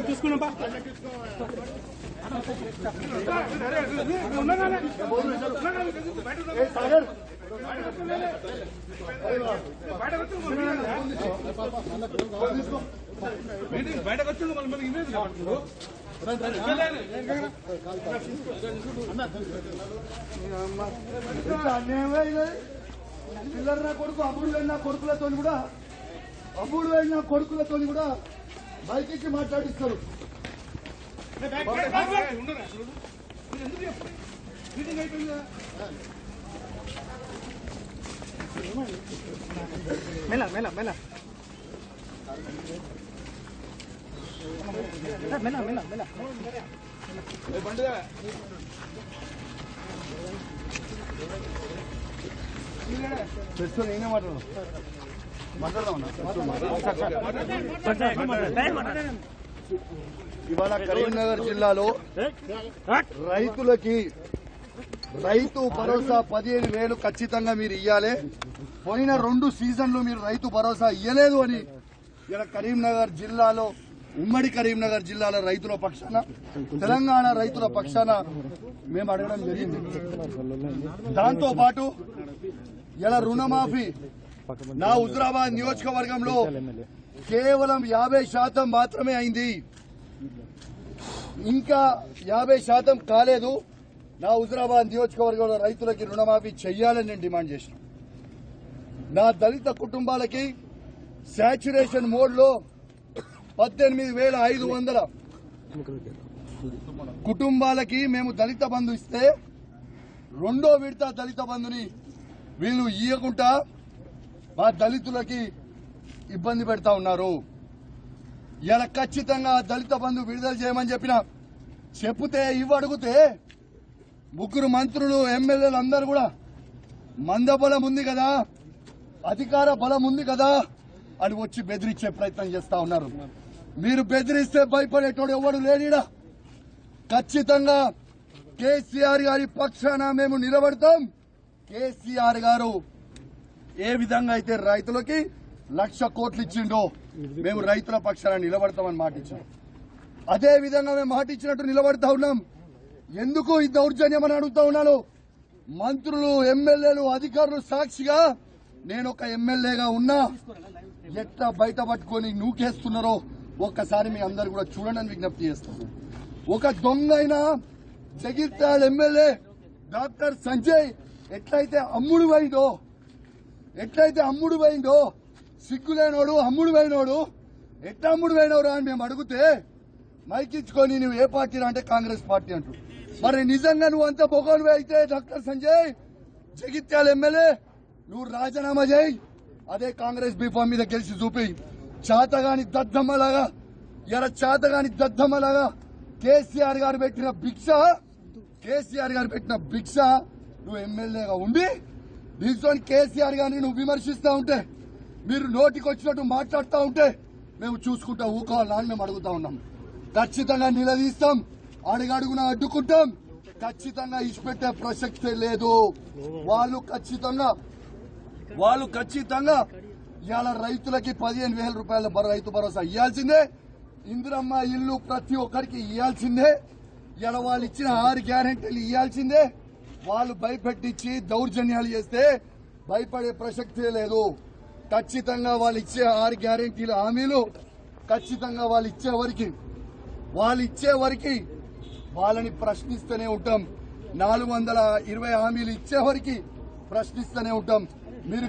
తీసుకున్నా బయటకు వచ్చింది మళ్ళీ ఇమేజ్ పిల్లలు నా కొడుకు అమ్ముడు వెళ్ళిన కొడుకులతో కూడా బైక్ ఇచ్చి మాట్లాడిస్తారు. మెల్ల మెల్ల మెల్ల మెల్ల మెల్ల మెల్ల నేనే ఇవాళ కరీంనగర్ జిల్లాలో రైతులకి రైతు భరోసా 15,000 ఖచ్చితంగా మీరు ఇయ్యాలి. పోయిన 2 సీజన్లు మీరు రైతు భరోసా ఇయ్యలేదు అని ఇలా కరీంనగర్ జిల్లాలో ఉమ్మడి కరీంనగర్ జిల్లాలో రైతుల పక్షాన తెలంగాణ రైతుల పక్షాన మేము అడగడం జరిగింది. దాంతో పాటు ఇలా రుణమాఫీ నా హుజురాబాద్ నియోజకవర్గంలో కేవలం 50% మాత్రమే అయింది. ఇంకా 50% కాలేదు. నా హుజురాబాద్ నియోజకవర్గంలో రైతులకి రుణమాఫీ చెయ్యాలని నేను డిమాండ్ చేసిన. నా దళిత కుటుంబాలకి శాచ్యురేషన్ మోడ్ లో 18,500 కుటుంబాలకి మేము దళిత బంధు ఇస్తే 2వ విడత దళిత బంధుని వీళ్ళు ఇయ్యకుండా మా దళితులకి ఇబ్బంది పెడతా ఉన్నారు. ఇలా ఖచ్చితంగా దళిత బంధు విడుదల చేయమని చెప్తే ఇవ్వడుగుతే 3 మంత్రులు ఎమ్మెల్యేలు అందరూ కూడా మందబలం ఉంది కదా, అధికార బలం ఉంది కదా అని వచ్చి బెదిరించే ప్రయత్నం చేస్తా ఉన్నారు. మీరు బెదిరిస్తే భయపడేటోడు ఎవడు లేనిడా. ఖచ్చితంగా కేసీఆర్ గారి పక్షాన మేము నిలబడతాం. కేసీఆర్ గారు ఏ విధంగా అయితే రైతులకి 1,00,000 కోట్లు ఇచ్చిండో మేము రైతుల పక్షాన నిలబడతామని మాట ఇచ్చాం. అదే విధంగా మేము మాట ఇచ్చినట్టు నిలబడతా ఉన్నాం. ఎందుకు ఈ దౌర్జన్యం అని అడుగుతా ఉన్నాను. మంత్రులు ఎమ్మెల్యేలు అధికారులు సాక్షిగా నేను ఒక ఎమ్మెల్యేగా ఉన్నా ఎట్లా బయట పట్టుకొని నూకేస్తున్నారో ఒక్కసారి మీ అందరు కూడా చూడండి అని విజ్ఞప్తి చేస్తున్నాను. ఒక దొంగ అయిన జగిత్యాల ఎమ్మెల్యే డాక్టర్ సంజయ్ ఎట్లయితే అమ్ముడు పోయిందో సిగ్గులేనోడు అమ్ముడు పోయినోడు ఎట్లా అమ్ముడు పోయినవరా అని మేము అడిగితే మైకిచ్చుకొని నువ్వు ఏ పార్టీ అంటే కాంగ్రెస్ పార్టీ అంటూ. మరి నిజంగా నువ్వు అంత బొగోనివే అయితే డాక్టర్ సంజయ్ జగిత్యాల ఎమ్మెల్యే నువ్వు రాజీనామా చేయి. అదే కాంగ్రెస్ బీఫామ్ మీద గెలిచి చూపి చాతగాని దద్దమ్మలాగా కేసీఆర్ గారు పెట్టిన భిక్ష నువ్వు ఎమ్మెల్యేగా ఉండి దీంతో కేసీఆర్ గారిని నువ్వు విమర్శిస్తా ఉంటే, మీరు నోటికి వచ్చినట్టు మాట్లాడుతూ ఉంటే మేము చూసుకుంటా ఊకోవాలా అని మేము అడుగుతా ఉన్నాం. ఖచ్చితంగా నిలదీస్తాం, అడుగడుగున అడ్డుకుంటాం. ఖచ్చితంగా ఇచ్చిపెట్టే ప్రసక్తే లేదు. వాళ్ళు ఖచ్చితంగా ఇవాళ రైతులకి 15,000 రూపాయల రైతు భరోసా ఇవ్వాల్సిందే. ఇందిరమ్మ ఇల్లు ప్రతి ఒక్కరికి ఇవ్వాల్సిందే. ఇలా వాళ్ళు ఇచ్చిన 6 గ్యారెంటీలు ఇవ్వాల్సిందే. వాళ్ళు భయపెట్టించి దౌర్జన్యాలు చేస్తే భయపడే ప్రసక్తే లేదు. ఖచ్చితంగా వాళ్ళు ఇచ్చే 6 గ్యారెంటీల హామీలు ఖచ్చితంగా వాళ్ళు ఇచ్చే వరకు వాళ్ళని ప్రశ్నిస్తూనే ఉంటాం. 420 హామీలు ఇచ్చే వరకు ప్రశ్నిస్తూనే ఉంటాం. మీరు